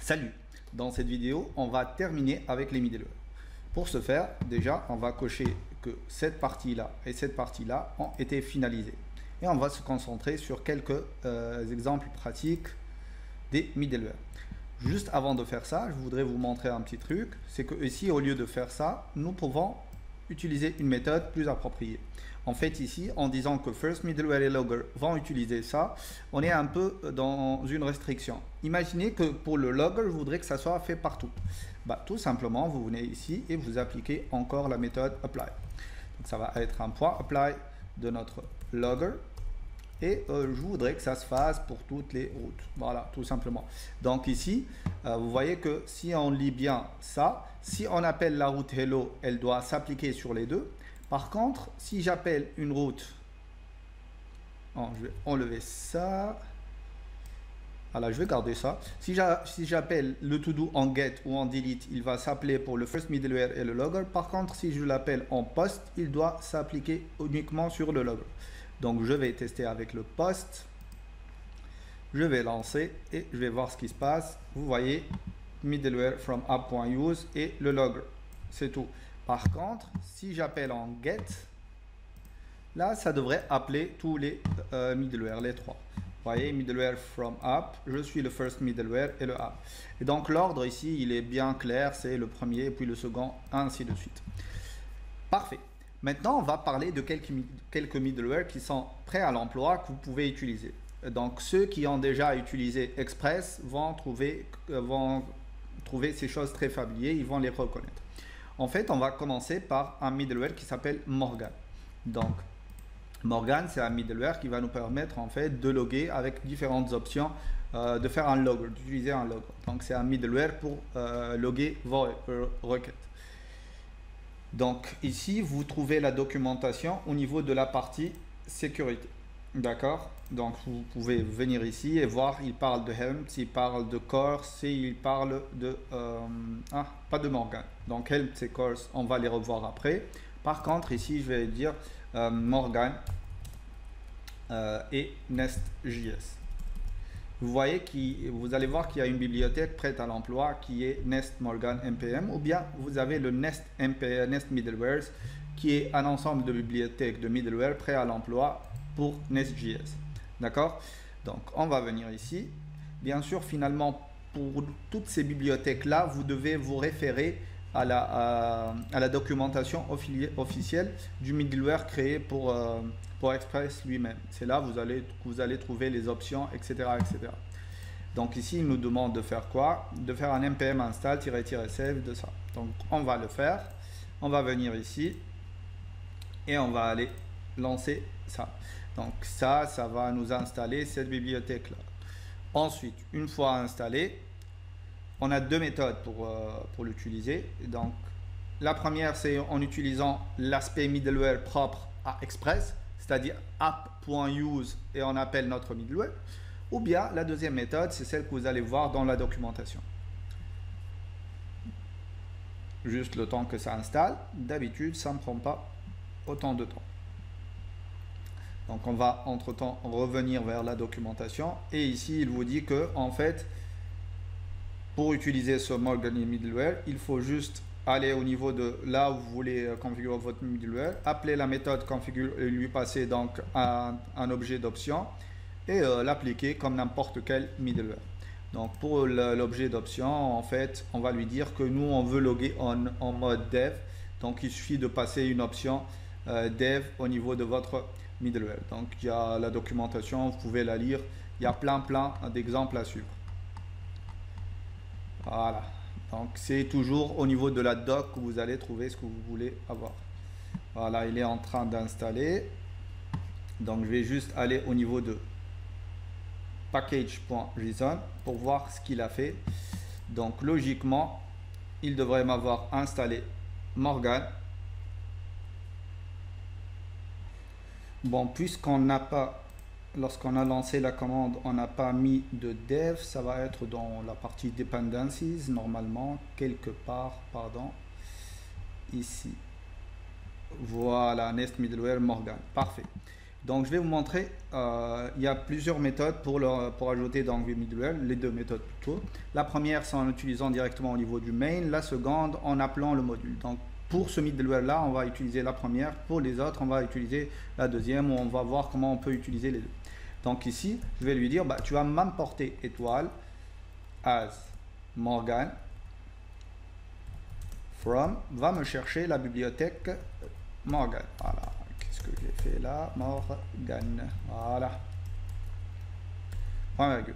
Salut! Dans cette vidéo, on va terminer avec les middleware. Pour ce faire, déjà, on va cocher que cette partie-là et cette partie-là ont été finalisées. Et on va se concentrer sur quelques exemples pratiques des middleware. Juste avant de faire ça, je voudrais vous montrer un petit truc. C'est que ici, au lieu de faire ça, nous pouvons utiliser une méthode plus appropriée. En fait, ici, en disant que first, middleware et logger vont utiliser ça, on est un peu dans une restriction. Imaginez que pour le logger, je voudrais que ça soit fait partout. Tout simplement, vous venez ici et vous appliquez encore la méthode apply. Donc, ça va être un point apply de notre logger. Et je voudrais que ça se fasse pour toutes les routes. Voilà, tout simplement. Donc ici, vous voyez que si on lit bien ça, si on appelle la route hello, elle doit s'appliquer sur les deux. Par contre, si j'appelle une route, je vais enlever ça. Voilà, je vais garder ça. Si j'appelle le to-do en get ou en delete, il va s'appeler pour le first middleware et le logger. Par contre, si je l'appelle en post, il doit s'appliquer uniquement sur le logger. Donc, je vais tester avec le post. Je vais lancer et je vais voir ce qui se passe. Vous voyez, middleware from app.use et le logger. C'est tout. Par contre, si j'appelle en get, là, ça devrait appeler tous les middleware, les trois. Vous voyez, middleware from app, je suis le first middleware et le app. Et donc, l'ordre ici, il est bien clair. C'est le premier, puis le second, ainsi de suite. Parfait. Maintenant, on va parler de quelques middleware qui sont prêts à l'emploi que vous pouvez utiliser. Donc, ceux qui ont déjà utilisé Express vont trouver ces choses très familières, ils vont les reconnaître. En fait, on va commencer par un middleware qui s'appelle Morgan. Donc, Morgan, c'est un middleware qui va nous permettre en fait de loguer avec différentes options, de faire un logger, d'utiliser un logger. Donc, c'est un middleware pour loguer vos requêtes. Donc ici, vous trouvez la documentation au niveau de la partie sécurité. D'accord? Donc vous pouvez venir ici et voir, il parle de Helm, il parle de Course, il parle de... pas de Morgan. Donc Helm et Course, on va les revoir après. Par contre, ici, je vais dire Morgan et Nest.js. Vous voyez vous allez voir qu'il y a une bibliothèque prête à l'emploi qui est Nest Morgan NPM, ou bien vous avez le Nest Middlewares qui est un ensemble de bibliothèques de middleware prêt à l'emploi pour Nest.js. D'accord? Donc on va venir ici. Bien sûr, finalement, pour toutes ces bibliothèques-là, vous devez vous référer à la documentation officielle du middleware créé pour Express lui-même. C'est là que vous allez trouver les options, etc., etc. Donc ici, il nous demande de faire quoi? De faire un npm install-save de ça. Donc on va le faire. On va venir ici et on va aller lancer ça. Donc ça va nous installer cette bibliothèque-là. Ensuite, une fois installé, on a deux méthodes pour l'utiliser. Donc, la première, c'est en utilisant l'aspect middleware propre à Express, c'est-à-dire app.use et on appelle notre middleware. Ou bien, la deuxième méthode, c'est celle que vous allez voir dans la documentation. Juste le temps que ça installe. D'habitude, ça ne prend pas autant de temps. Donc, on va entre-temps revenir vers la documentation. Et ici, il vous dit que, en fait, pour utiliser ce Morgan middleware, il faut juste aller au niveau de là où vous voulez configurer votre middleware, appeler la méthode configure et lui passer donc un objet d'option et l'appliquer comme n'importe quel middleware. Donc pour l'objet d'option, en fait, on va lui dire que nous on veut loguer en mode dev. Donc il suffit de passer une option dev au niveau de votre middleware. Donc il y a la documentation, vous pouvez la lire. Il y a plein d'exemples à suivre. Voilà, donc c'est toujours au niveau de la doc que vous allez trouver ce que vous voulez avoir. Voilà, il est en train d'installer. Donc je vais juste aller au niveau de package.json pour voir ce qu'il a fait. Donc logiquement, il devrait m'avoir installé Morgan. Bon, puisqu'on n'a pas... Lorsqu'on a lancé la commande, on n'a pas mis de dev, ça va être dans la partie dependencies, normalement, quelque part, pardon, ici. Voilà, Nest Middleware Morgan, parfait. Donc je vais vous montrer, il y a plusieurs méthodes pour ajouter dans middleware, les deux méthodes plutôt. La première c'est en utilisant directement au niveau du main, la seconde en appelant le module. Donc pour ce middleware là, on va utiliser la première, pour les autres on va utiliser la deuxième, où on va voir comment on peut utiliser les deux. Donc ici, je vais lui dire, bah, tu vas m'importer étoile as Morgan from, va me chercher la bibliothèque Morgan. Voilà. Qu'est-ce que j'ai fait là? Morgan. Voilà. Point virgule.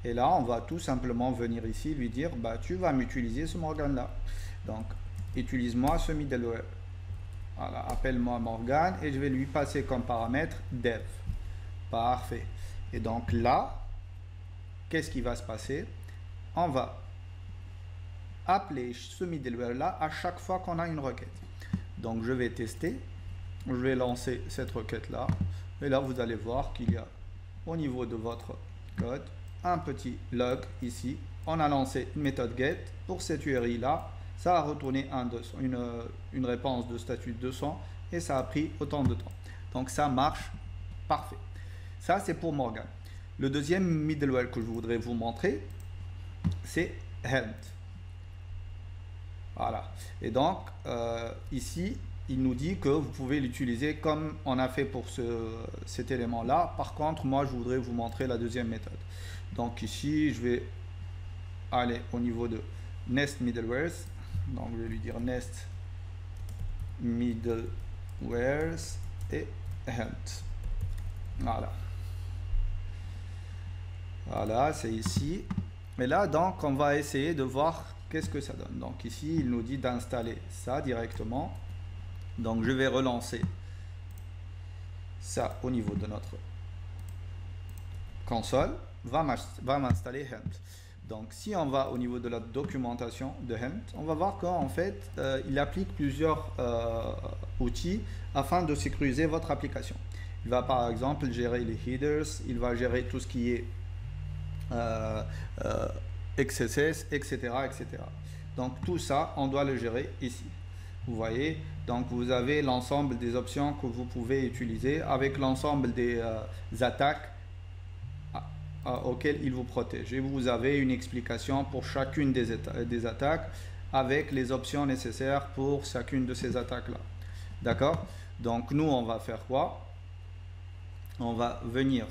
Et là, on va tout simplement venir ici lui dire, bah, tu vas m'utiliser ce Morgan là. Donc, utilise-moi ce middleware. Voilà, appelle-moi Morgan et je vais lui passer comme paramètre dev. Parfait. Et donc là, qu'est-ce qui va se passer? On va appeler ce middleware là à chaque fois qu'on a une requête. Donc je vais tester. Je vais lancer cette requête là. Et là, vous allez voir qu'il y a au niveau de votre code un petit log ici. On a lancé une méthode get pour cette URI là. Ça a retourné une réponse de statut 200 et ça a pris autant de temps. Donc ça marche parfait. Ça c'est pour Morgan. Le deuxième middleware que je voudrais vous montrer, c'est Helm. Voilà. Et donc ici, il nous dit que vous pouvez l'utiliser comme on a fait pour cet élément-là. Par contre, moi, je voudrais vous montrer la deuxième méthode. Donc ici, je vais aller au niveau de Nest Middlewares. Donc, je vais lui dire Nest Middlewares et Helm. Voilà. Voilà, c'est ici. Et là, donc, on va essayer de voir qu'est-ce que ça donne. Donc ici, il nous dit d'installer ça directement. Donc je vais relancer ça au niveau de notre console. Va m'installer Helm. Donc si on va au niveau de la documentation de Helm, on va voir qu'en fait, il applique plusieurs outils afin de sécuriser votre application. Il va par exemple gérer les headers, il va gérer tout ce qui est XSS, etc., etc. Donc tout ça, on doit le gérer ici. Vous voyez, donc vous avez l'ensemble des options que vous pouvez utiliser avec l'ensemble des attaques auxquelles il vous protège. Et vous avez une explication pour chacune des attaques avec les options nécessaires pour chacune de ces attaques-là. D'accord? Donc nous, on va faire quoi? On va venir,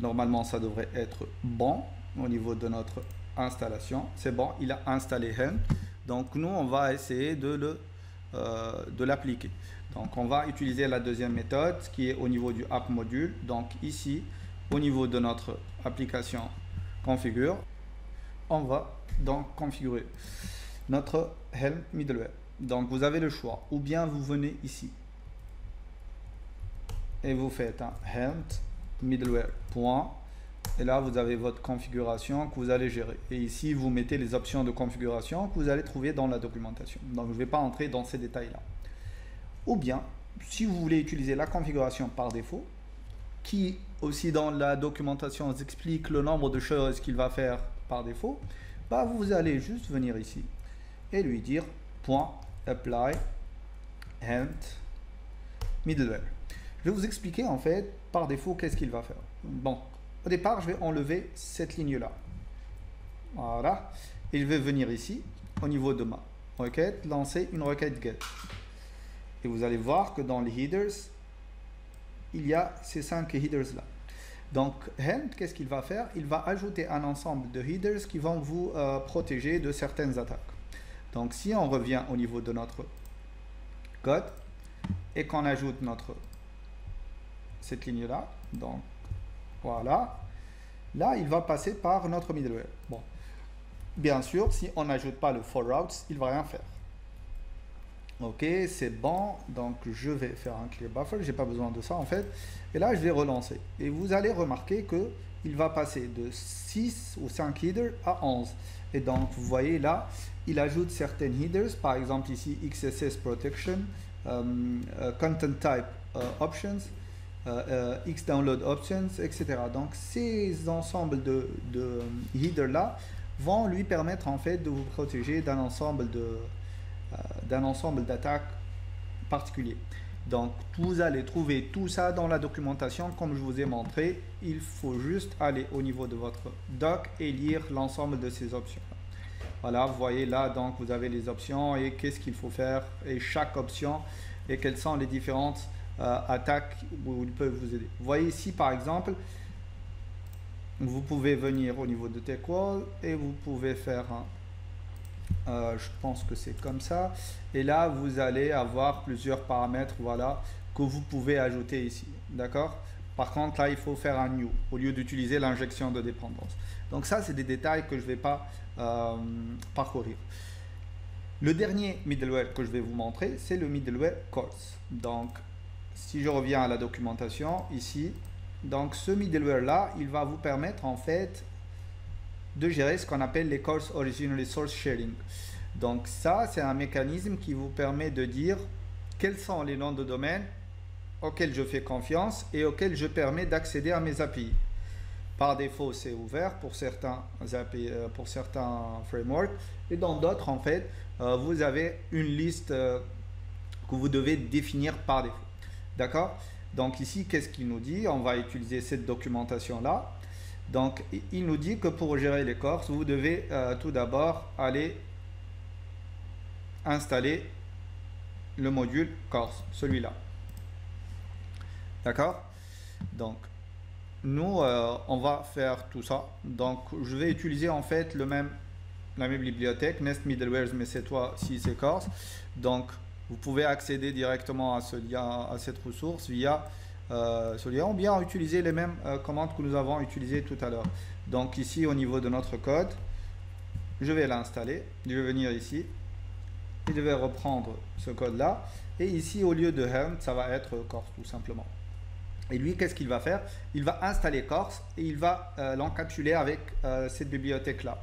normalement ça devrait être bon au niveau de notre installation. C'est bon, il a installé Helm. Donc nous, on va essayer de l'appliquer. Donc on va utiliser la deuxième méthode qui est au niveau du app module. Donc ici, au niveau de notre application configure, on va donc configurer notre Helm middleware. Donc vous avez le choix, ou bien vous venez ici et vous faites un Helm middleware point. Et là, vous avez votre configuration que vous allez gérer. Et ici, vous mettez les options de configuration que vous allez trouver dans la documentation. Donc, je ne vais pas entrer dans ces détails-là. Ou bien, si vous voulez utiliser la configuration par défaut, qui aussi dans la documentation explique le nombre de choses qu'il va faire par défaut, bah, vous allez juste venir ici et lui dire .apply Helm middleware. Je vais vous expliquer en fait par défaut qu'est-ce qu'il va faire. Bon. Au départ, je vais enlever cette ligne-là. Voilà. Et je vais venir ici, au niveau de ma requête, lancer une requête get. Et vous allez voir que dans les headers, il y a ces 5 headers-là. Donc, Helm, qu'est-ce qu'il va faire? Il va ajouter un ensemble de headers qui vont vous protéger de certaines attaques. Donc, si on revient au niveau de notre code et qu'on ajoute cette ligne-là, donc, voilà. Là, il va passer par notre middleware. Bon. Bien sûr, si on n'ajoute pas le for routes, il ne va rien faire. Ok, c'est bon. Donc, je vais faire un clear buffer. Je n'ai pas besoin de ça, en fait. Et là, je vais relancer. Et vous allez remarquer qu'il va passer de 6 ou 5 headers à 11. Et donc, vous voyez là, il ajoute certaines headers. Par exemple, ici, XSS Protection, Content Type Options, X-Download Options, etc. Donc ces ensembles de headers là vont lui permettre en fait de vous protéger d'un ensemble d'attaques particuliers. Donc vous allez trouver tout ça dans la documentation comme je vous ai montré. Il faut juste aller au niveau de votre doc et lire l'ensemble de ces options. Voilà, vous voyez là, donc vous avez les options et qu'est-ce qu'il faut faire et chaque option et quelles sont les différentes attaques où ils peuvent vous aider. Vous voyez ici par exemple, vous pouvez venir au niveau de TechWall et vous pouvez faire je pense que c'est comme ça, et là vous allez avoir plusieurs paramètres, voilà, que vous pouvez ajouter ici, d'accord. Par contre là il faut faire un new au lieu d'utiliser l'injection de dépendance. Donc ça c'est des détails que je ne vais pas parcourir. Le dernier middleware que je vais vous montrer, c'est le middleware course. Donc si je reviens à la documentation ici, donc ce middleware là il va vous permettre en fait de gérer ce qu'on appelle les Course Origin Resource Sharing. Donc ça, c'est un mécanisme qui vous permet de dire quels sont les noms de domaine auxquels je fais confiance et auxquels je permets d'accéder à mes API. Par défaut, c'est ouvert pour certains API, pour certains frameworks, et dans d'autres, en fait, vous avez une liste que vous devez définir par défaut. D'accord? Donc ici, qu'est-ce qu'il nous dit? On va utiliser cette documentation-là. Donc, il nous dit que pour gérer les courses, vous devez tout d'abord aller installer le module course, celui-là. D'accord? Donc, nous, on va faire tout ça. Donc, je vais utiliser en fait la même bibliothèque, Nest Middlewares, mais cette fois-ci, c'est course. Donc, vous pouvez accéder directement à ce lien, à cette ressource via ce lien, ou bien utiliser les mêmes commandes que nous avons utilisées tout à l'heure. Donc ici au niveau de notre code, je vais l'installer, je vais venir ici et je vais reprendre ce code là, et ici au lieu de Helm ça va être Course tout simplement. Et lui, qu'est-ce qu'il va faire? Il va installer Course et il va l'encapsuler avec cette bibliothèque là.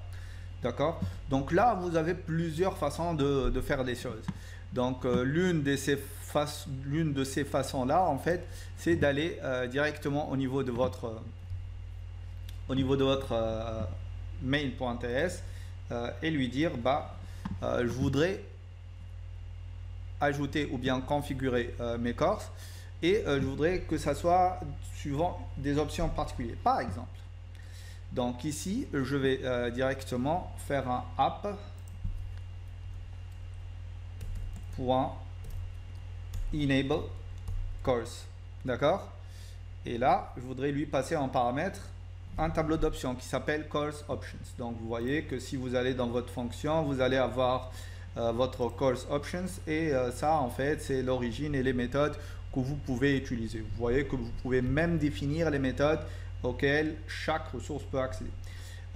D'accord? Donc là vous avez plusieurs façons de faire les choses. Donc l'une de ces façons là en fait, c'est d'aller directement au niveau de votre mail.ts et lui dire je voudrais ajouter ou bien configurer mes courses et je voudrais que ça soit suivant des options particulières, par exemple. Donc ici je vais directement faire un app.enable course, d'accord, et là je voudrais lui passer en paramètre un tableau d'options qui s'appelle course options. Donc vous voyez que si vous allez dans votre fonction, vous allez avoir votre course options, et ça en fait c'est l'origine et les méthodes que vous pouvez utiliser. Vous voyez que vous pouvez même définir les méthodes auxquelles chaque ressource peut accéder.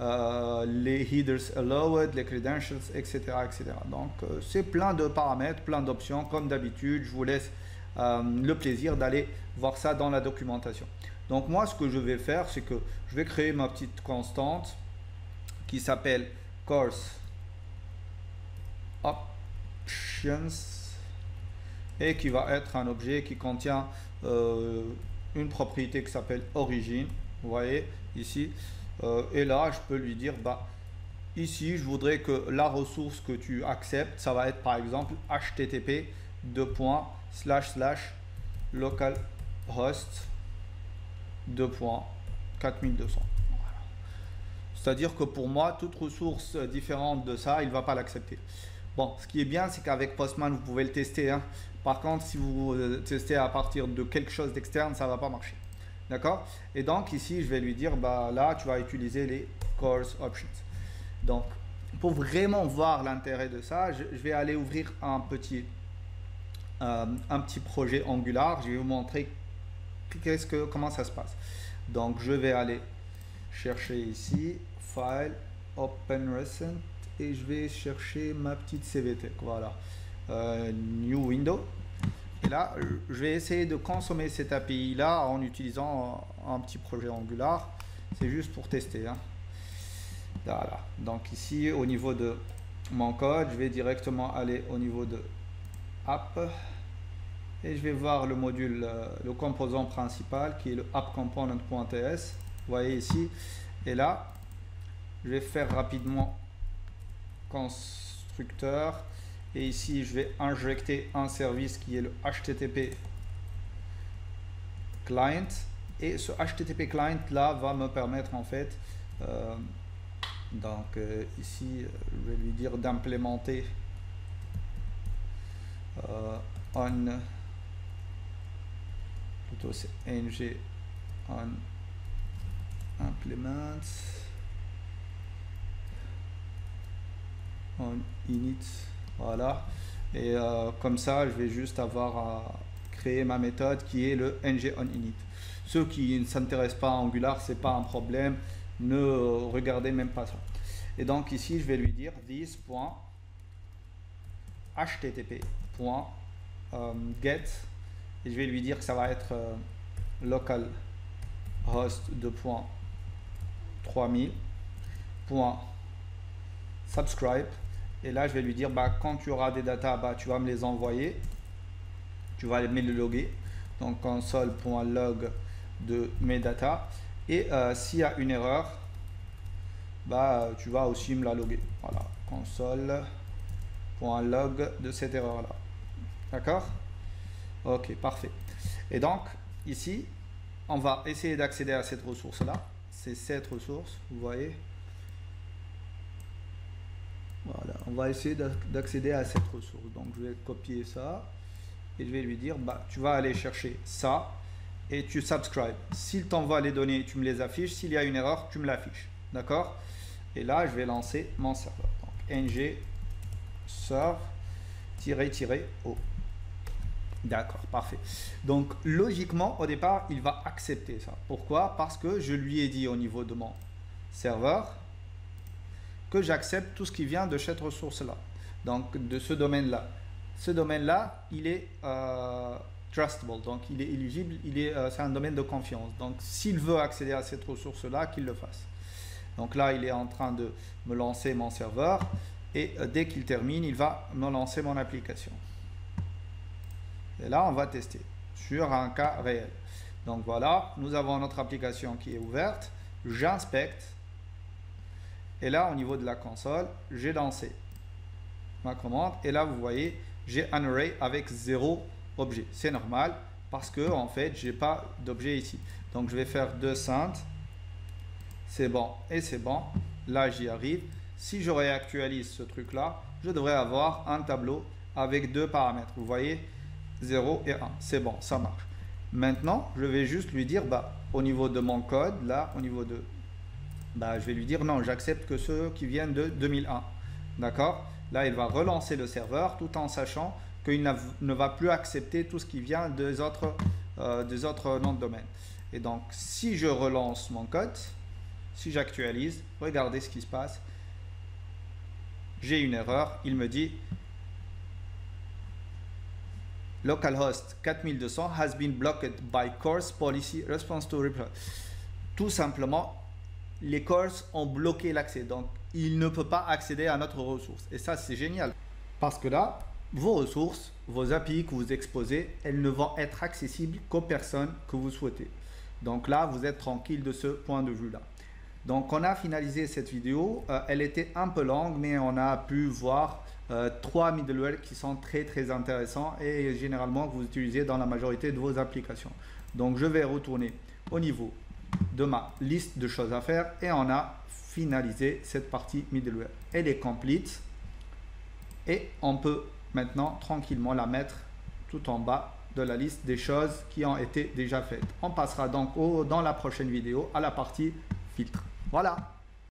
Les headers allowed, les credentials, etc. etc. Donc c'est plein de paramètres, plein d'options. Comme d'habitude, je vous laisse le plaisir d'aller voir ça dans la documentation. Donc moi, ce que je vais faire, c'est que je vais créer ma petite constante qui s'appelle course options et qui va être un objet qui contient une propriété qui s'appelle origin. Vous voyez ici. Et là, je peux lui dire, ici, je voudrais que la ressource que tu acceptes, ça va être par exemple http://localhost 2.4200. C'est-à-dire que pour moi, toute ressource différente de ça, il ne va pas l'accepter. Bon, ce qui est bien, c'est qu'avec Postman, vous pouvez le tester, hein. Par contre, si vous testez à partir de quelque chose d'externe, ça ne va pas marcher. D'accord? Et donc ici, je vais lui dire, là, tu vas utiliser les course options. Donc, pour vraiment voir l'intérêt de ça, je vais aller ouvrir un petit projet Angular. Je vais vous montrer comment ça se passe. Donc, je vais aller chercher ici, File, Open Recent, et je vais chercher ma petite CVT. Voilà. New Window. Et là, je vais essayer de consommer cette API là en utilisant un petit projet Angular. C'est juste pour tester, hein. Voilà. Donc ici, au niveau de mon code, je vais directement aller au niveau de app et je vais voir le module, le composant principal qui est le appComponent.ts. Vous voyez ici. Et là, je vais faire rapidement constructeur. Et ici, je vais injecter un service qui est le HTTP client, et ce HTTP client là va me permettre en fait ici je vais lui dire d'implémenter plutôt c'est ng on implement on init, voilà, et comme ça je vais juste avoir à créer ma méthode qui est le ng on init. Ceux qui ne s'intéressent pas à Angular, c'est pas un problème, ne regardez même pas ça. Et donc ici je vais lui dire this.http.get et je vais lui dire que ça va être localhost 2.3000.subscribe, et là je vais lui dire quand tu auras des datas, tu vas me les envoyer, tu vas me les loguer, donc console.log de mes datas, et s'il y a une erreur, tu vas aussi me la loguer, voilà, console.log de cette erreur là, d'accord, ok, parfait. Et donc ici on va essayer d'accéder à cette ressource là, c'est cette ressource, vous voyez, voilà, on va essayer d'accéder à cette ressource. Donc je vais copier ça et je vais lui dire tu vas aller chercher ça et tu subscribes. S'il t'envoie les données, tu me les affiches. S'il y a une erreur, tu me l'affiches, d'accord. Et là je vais lancer mon serveur, donc ng serve-o. D'accord, parfait. Donc logiquement au départ il va accepter ça. Pourquoi? Parce que je lui ai dit au niveau de mon serveur que j'accepte tout ce qui vient de cette ressource là, donc de ce domaine là. Ce domaine là il est trustable, donc il est éligible, c'est un domaine de confiance, donc s'il veut accéder à cette ressource là, qu'il le fasse. Donc là il est en train de me lancer mon serveur, et dès qu'il termine il va me lancer mon application, et là on va tester sur un cas réel. Donc voilà, nous avons notre application qui est ouverte, j'inspecte, et là au niveau de la console j'ai lancé ma commande, et là vous voyez j'ai un array avec 0 objet. C'est normal parce que en fait j'ai pas d'objet ici, donc je vais faire 200, c'est bon et c'est bon, là j'y arrive. Si je réactualise ce truc là, je devrais avoir un tableau avec deux paramètres, vous voyez, 0 et 1, c'est bon, ça marche. Maintenant je vais juste lui dire au niveau de mon code là, au niveau de je vais lui dire non, j'accepte que ceux qui viennent de 2001, d'accord. Là il va relancer le serveur tout en sachant qu'il ne va plus accepter tout ce qui vient des autres noms de domaine. Et donc si je relance mon code, si j'actualise, regardez ce qui se passe, j'ai une erreur, il me dit localhost 4200 has been blocked by course policy response to reply. Tout simplement les courses ont bloqué l'accès, donc il ne peut pas accéder à notre ressource. Et ça c'est génial, parce que là vos ressources, vos API que vous exposez, elles ne vont être accessibles qu'aux personnes que vous souhaitez. Donc là vous êtes tranquille de ce point de vue là. Donc on a finalisé cette vidéo, elle était un peu longue, mais on a pu voir 3 middleware qui sont très intéressants et généralement que vous utilisez dans la majorité de vos applications. Donc je vais retourner au niveau de ma liste de choses à faire, et on a finalisé cette partie middleware. Elle est complète et on peut maintenant tranquillement la mettre tout en bas de la liste des choses qui ont été déjà faites. On passera donc dans la prochaine vidéo à la partie filtre. Voilà.